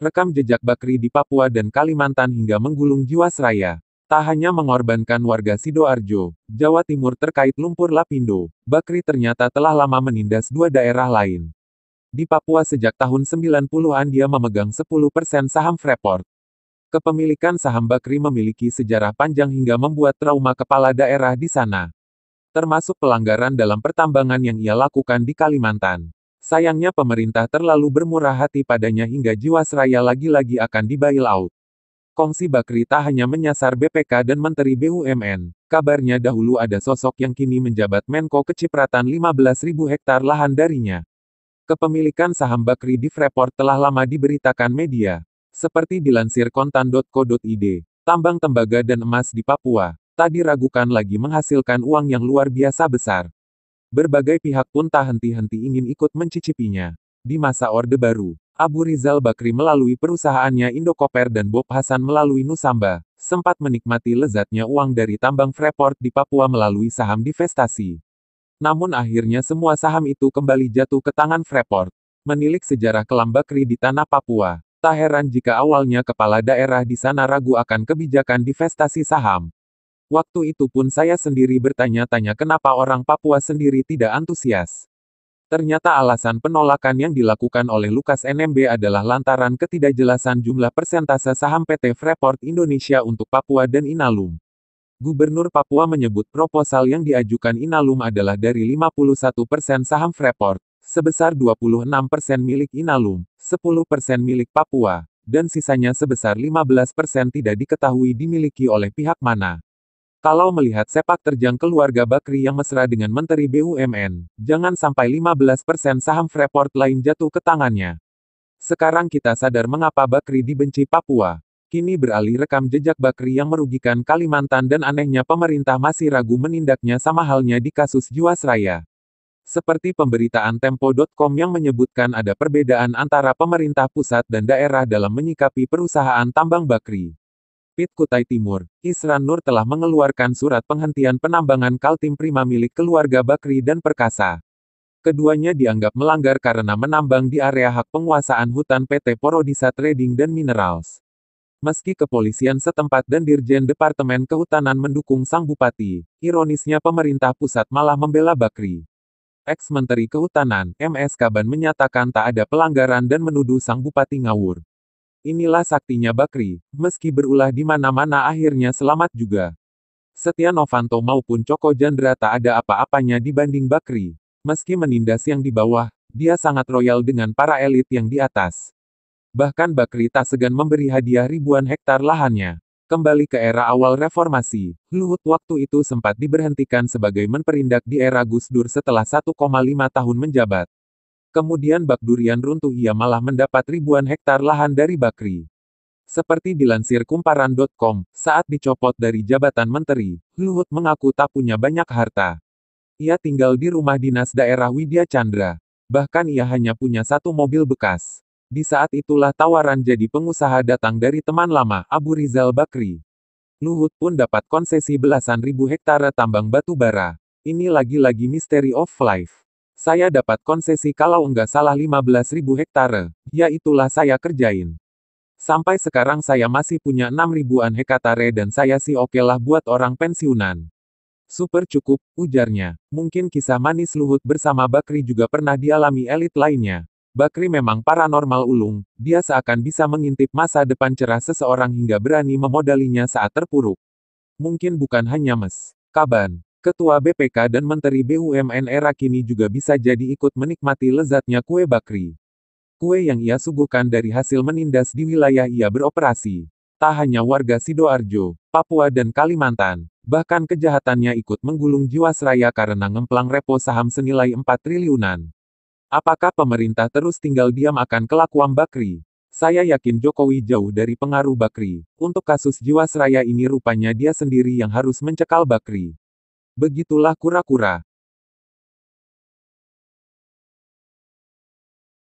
Rekam jejak Bakri di Papua dan Kalimantan hingga menggulung Jiwasraya. Tak hanya mengorbankan warga Sidoarjo, Jawa Timur terkait lumpur Lapindo, Bakri ternyata telah lama menindas dua daerah lain. Di Papua sejak tahun 90-an dia memegang 10% saham Freeport. Kepemilikan saham Bakri memiliki sejarah panjang hingga membuat trauma kepala daerah di sana. Termasuk pelanggaran dalam pertambangan yang ia lakukan di Kalimantan. Sayangnya pemerintah terlalu bermurah hati padanya hingga Jiwasraya lagi-lagi akan di-bail out. Kongsi Bakri tak hanya menyasar BPK dan Menteri BUMN, kabarnya dahulu ada sosok yang kini menjabat Menko kecipratan 15.000 hektar lahan darinya. Kepemilikan saham Bakri di Freeport telah lama diberitakan media. Seperti dilansir kontan.co.id, tambang tembaga dan emas di Papua, tak diragukan lagi menghasilkan uang yang luar biasa besar. Berbagai pihak pun tak henti-henti ingin ikut mencicipinya. Di masa Orde Baru, Abu Rizal Bakri melalui perusahaannya Indokoper dan Bob Hasan melalui Nusamba, sempat menikmati lezatnya uang dari tambang Freeport di Papua melalui saham divestasi. Namun akhirnya semua saham itu kembali jatuh ke tangan Freeport. Menilik sejarah kelam Bakri di tanah Papua, tak heran jika awalnya kepala daerah di sana ragu akan kebijakan divestasi saham. Waktu itu pun saya sendiri bertanya-tanya kenapa orang Papua sendiri tidak antusias. Ternyata alasan penolakan yang dilakukan oleh Lukas NMB adalah lantaran ketidakjelasan jumlah persentase saham PT Freeport Indonesia untuk Papua dan Inalum. Gubernur Papua menyebut proposal yang diajukan Inalum adalah dari 51% saham Freeport, sebesar 26% milik Inalum, 10% milik Papua, dan sisanya sebesar 15% tidak diketahui dimiliki oleh pihak mana. Kalau melihat sepak terjang keluarga Bakri yang mesra dengan Menteri BUMN, jangan sampai 15% saham Freeport lain jatuh ke tangannya. Sekarang kita sadar mengapa Bakri dibenci Papua. Kini beralih rekam jejak Bakri yang merugikan Kalimantan dan anehnya pemerintah masih ragu menindaknya sama halnya di kasus Jiwasraya. Seperti pemberitaan Tempo.com yang menyebutkan ada perbedaan antara pemerintah pusat dan daerah dalam menyikapi perusahaan tambang Bakri. Pit Kutai Timur, Isran Nur telah mengeluarkan surat penghentian penambangan Kaltim Prima milik keluarga Bakri dan Perkasa. Keduanya dianggap melanggar karena menambang di area hak penguasaan hutan PT Porodisa Trading dan Minerals. Meski kepolisian setempat dan Dirjen Departemen Kehutanan mendukung sang bupati, ironisnya pemerintah pusat malah membela Bakri. Ex-Menteri Kehutanan, MS Kaban menyatakan tak ada pelanggaran dan menuduh sang bupati ngawur. Inilah saktinya Bakri, meski berulah di mana-mana akhirnya selamat juga. Setia Novanto maupun Joko Chandra tak ada apa-apanya dibanding Bakri. Meski menindas yang di bawah, dia sangat royal dengan para elit yang di atas. Bahkan Bakri tak segan memberi hadiah ribuan hektar lahannya. Kembali ke era awal reformasi, Luhut waktu itu sempat diberhentikan sebagai Menperindak di era Gus Dur setelah 1,5 tahun menjabat. Kemudian bak durian runtuh ia malah mendapat ribuan hektar lahan dari Bakri. Seperti dilansir kumparan.com, saat dicopot dari jabatan menteri, Luhut mengaku tak punya banyak harta. Ia tinggal di rumah dinas daerah Widya Chandra. Bahkan ia hanya punya satu mobil bekas. Di saat itulah tawaran jadi pengusaha datang dari teman lama, Abu Rizal Bakri. Luhut pun dapat konsesi belasan ribu hektare tambang batu bara. Ini lagi-lagi mystery of life. Saya dapat konsesi kalau enggak salah 15.000 hektare, ya itulah saya kerjain. Sampai sekarang saya masih punya 6 ribuan hektare dan saya sih okelah buat orang pensiunan. Super cukup, ujarnya. Mungkin kisah manis Luhut bersama Bakri juga pernah dialami elit lainnya. Bakri memang paranormal ulung, dia seakan bisa mengintip masa depan cerah seseorang hingga berani memodalinya saat terpuruk. Mungkin bukan hanya Mes. Kaban, Ketua BPK dan Menteri BUMN era kini juga bisa jadi ikut menikmati lezatnya kue Bakri. Kue yang ia suguhkan dari hasil menindas di wilayah ia beroperasi. Tak hanya warga Sidoarjo, Papua dan Kalimantan, bahkan kejahatannya ikut menggulung Jiwasraya karena ngemplang repo saham senilai 4 triliunan. Apakah pemerintah terus tinggal diam akan kelakuan Bakri? Saya yakin Jokowi jauh dari pengaruh Bakri. Untuk kasus Jiwasraya ini rupanya dia sendiri yang harus mencekal Bakri. Begitulah kura-kura.